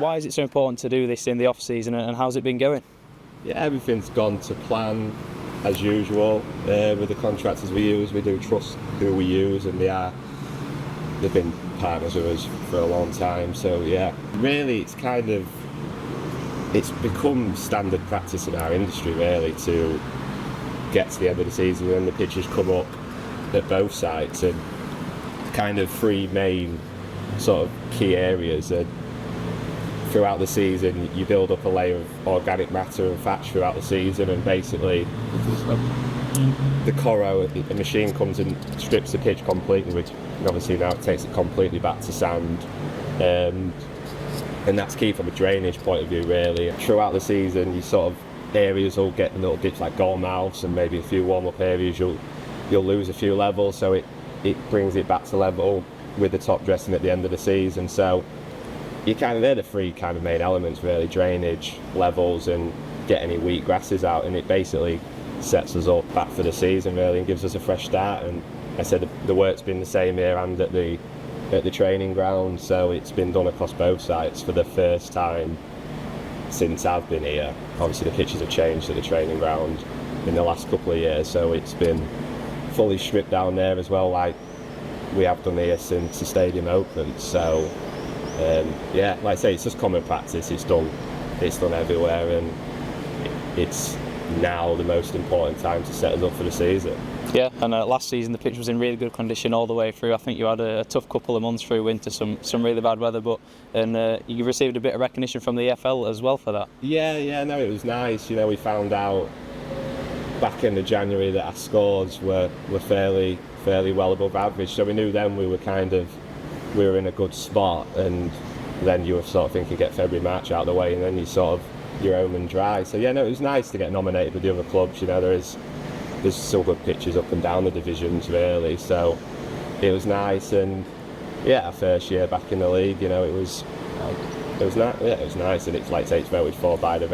why is it so important to do this in the off-season, and how's it been going? Yeah, everything's gone to plan as usual. With the contractors we use, we do trust who we use, and they've been partners with us for a long time. So yeah, really it's become standard practice in our industry really to get to the end of the season when the pitches come up at both sites, and kind of three main sort of key areas. And throughout the season you build up a layer of organic matter and thatch throughout the season, and basically the Coro, the machine comes and strips the pitch completely, which obviously now it takes it completely back to sand, and that's key from a drainage point of view really. Throughout the season you sort of areas will get little dips like goal mouths, and maybe a few warm-up areas you'll lose a few levels, so it brings it back to level with the top dressing at the end of the season. So they're the three kind of main elements really: drainage, levels, and get any weak grasses out, and it basically sets us up back for the season really and gives us a fresh start. And I said the work's been the same here and at the training ground, so it's been done across both sites for the first time since I've been here. Obviously the pitches have changed at the training ground in the last couple of years, so it's been fully stripped down there as well, like we have done here since the stadium opened. So yeah, like I say, it's just common practice. It's done everywhere, and it's now the most important time to set us up for the season. Yeah, and last season the pitch was in really good condition all the way through. I think you had a tough couple of months through winter, some really bad weather, and you received a bit of recognition from the EFL as well for that. Yeah, no, it was nice. You know, we found out back in January that our scores were fairly well above average, so we knew then we were in a good spot. And then you were sort of thinking, get February, March out of the way, and then you're home and dry. So yeah, no, it was nice to get nominated with the other clubs. You know, there's still good pitches up and down the divisions really, so it was nice. And yeah, our first year back in the league, you know, it was nice. And it's like I say, it's voted for by the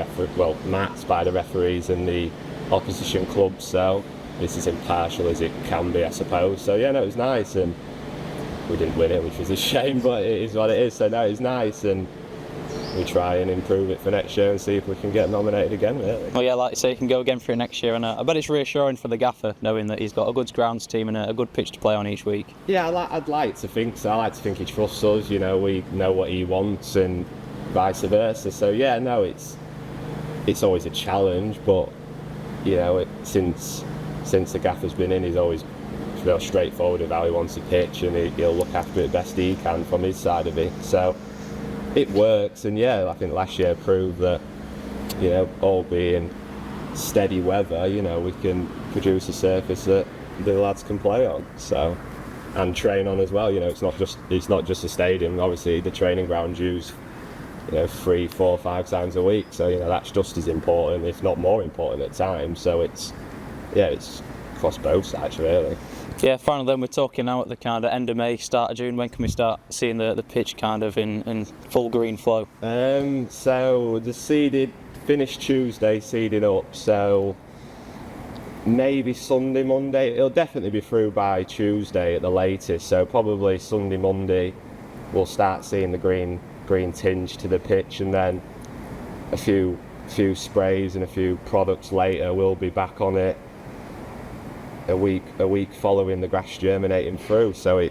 matched by the referees and the opposition clubs, so it's as impartial as it can be, I suppose. So yeah, no, it was nice, and we didn't win it, which was a shame, but it is what it is. So no, it's nice, and we try and improve it for next year and see if we can get nominated again really. Well yeah, like you say, you can go again for it next year, and I bet it's reassuring for the gaffer knowing that he's got a good grounds team and a good pitch to play on each week. Yeah, I'd like to think so. I like to think he trusts us, you know, we know what he wants and vice versa. So yeah, no, it's always a challenge, but you know, since the gaffer's been in, he's always real straightforward with how he wants to pitch, and he'll look after it best he can from his side of it. So it works, and yeah, I think last year proved that, you know, all being steady weather, you know, we can produce a surface that the lads can play on, so, and train on as well. You know, it's not just a stadium. Obviously the training ground's used, you know, 3, 4, 5 times a week, so you know, that's just as important, if not more important at times. So it's across both sides really. Yeah, finally then, we're talking now at the kind of end of May, start of June. When can we start seeing the pitch kind of in full green flow? So the seeded finished Tuesday, seeded up, so maybe Sunday, Monday. It'll definitely be through by Tuesday at the latest, so probably Sunday, Monday we'll start seeing the green tinge to the pitch, and then a few sprays and a few products later we'll be back on it a week following the grass germinating through. So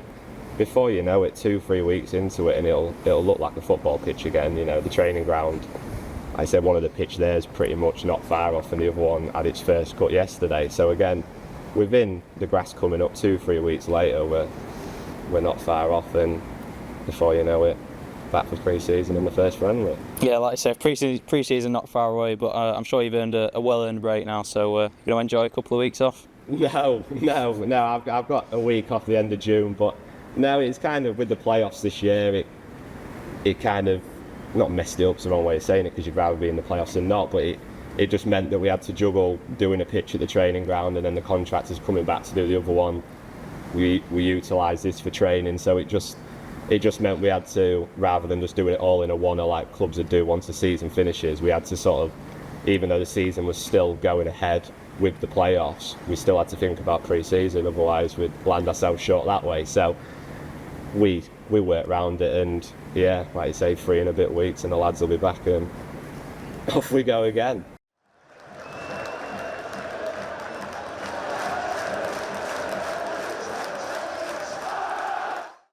before you know it, 2-3 weeks into it, and it'll look like a football pitch again. You know, the training ground, I said one of the pitch there is pretty much not far off, and the other one had its first cut yesterday. So again, within the grass coming up 2-3 weeks later, we're not far off, and before you know it, back for pre-season and the first friendly. Yeah, like I say, pre-season not far away, but I'm sure you've earned a well-earned break now, so you know, enjoy a couple of weeks off. No, I've got a week off the end of June, but no, it's kind of with the playoffs this year, it kind of, not messed it up's the wrong way of saying it, because you'd rather be in the playoffs than not, but it just meant that we had to juggle doing a pitch at the training ground and then the contractors coming back to do the other one. We utilised this for training, so it just meant we had to, rather than just doing it all in a one, like clubs would do once the season finishes, we had to sort of, even though the season was still going ahead with the playoffs, we still had to think about pre-season, otherwise we'd land ourselves short that way. So we we work around it, and yeah, like you say, 3 and a bit weeks and the lads will be back and off we go again.